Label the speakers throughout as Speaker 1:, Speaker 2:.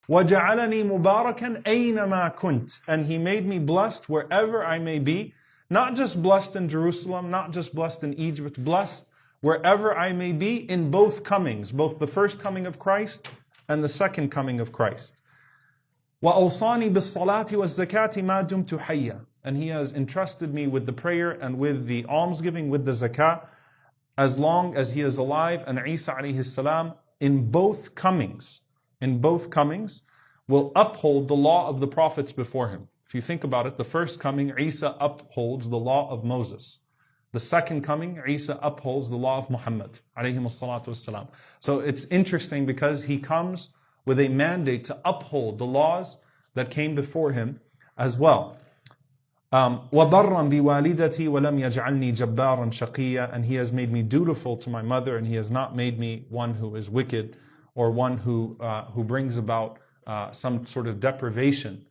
Speaker 1: وَجَعَلَنِي مُبَارَكًا أَيْنَمَا كُنْتَ. And He made me blessed wherever I may be. Not just blessed in Jerusalem, not just blessed in Egypt, blessed wherever I may be in both comings, both the first coming of Christ and the second coming of Christ. وَأَوْصَانِي بِالصَّلَاةِ وَالزَّكَاةِ مَا دُمْتُ حَيًّا. And He has entrusted me with the prayer and with the almsgiving, with the zakah, as long as He is alive. And Isa alayhi salam, in both comings, will uphold the law of the prophets before Him. If you think about it, the first coming, Isa upholds the law of Moses. The second coming, Isa upholds the law of Muhammad alayhi salatu wassalam. So it's interesting because He comes with a mandate to uphold the laws that came before Him as well. وَبَرًّا بِوَالِدَتِي وَلَمْ يَجْعَلْنِي جَبَّارًا شَقِيًّا. And He has made me dutiful to my mother, and He has not made me one who is wicked or one who brings about some sort of deprivation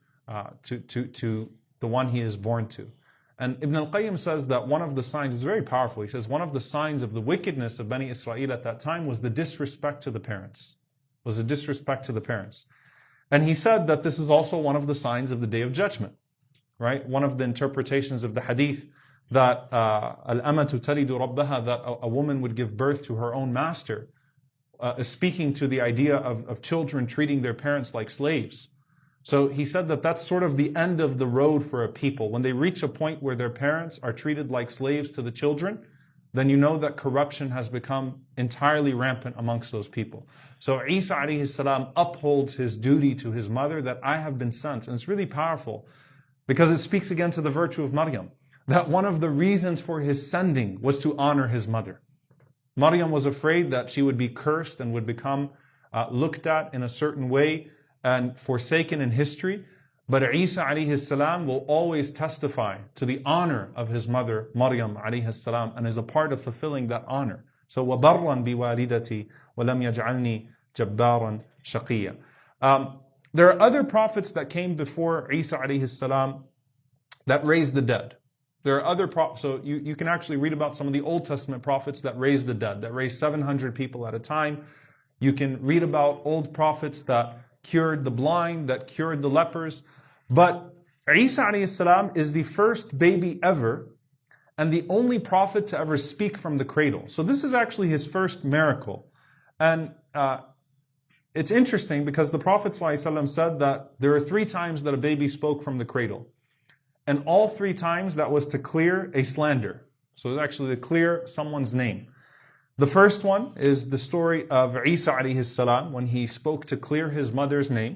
Speaker 1: to the one he is born to. And Ibn al-Qayyim says that one of the signs is very powerful. He says one of the signs of the wickedness of Bani Israel at that time was the disrespect to the parents. And he said that this is also one of the signs of the Day of Judgment. Right? One of the interpretations of the hadith that al-amatu talidu rabbaha, that a woman would give birth to her own master, is speaking to the idea of children treating their parents like slaves. So he said that that's sort of the end of the road for a people. When they reach a point where their parents are treated like slaves to the children, then you know that corruption has become entirely rampant amongst those people. So Isa alayhi salam upholds his duty to his mother, that I have been sent. And it's really powerful because it speaks again to the virtue of Maryam, that one of the reasons for his sending was to honor his mother. Maryam was afraid that she would be cursed and would become looked at in a certain way and forsaken in history. But Isa alayhi salam will always testify to the honor of his mother, Maryam alayhi salam, and is a part of fulfilling that honor. So, وَبَرًّا بِوَالِدَتِي وَلَمْ يَجْعَلْنِي جَبَّارًا شَقِيًّا. There are other prophets that came before Isa alayhi salam that raised the dead. There are other prophets, so you can actually read about some of the Old Testament prophets that raised the dead, that raised 700 people at a time. You can read about old prophets that cured the blind, that cured the lepers. But Isa alayhi salam is the first baby ever and the only prophet to ever speak from the cradle. So this is actually his first miracle. And it's interesting because the Prophet ﷺ said that there are 3 times that a baby spoke from the cradle. And all 3 times that was to clear a slander. So it was actually to clear someone's name. The first one is the story of Isa alayhi salam when he spoke to clear his mother's name.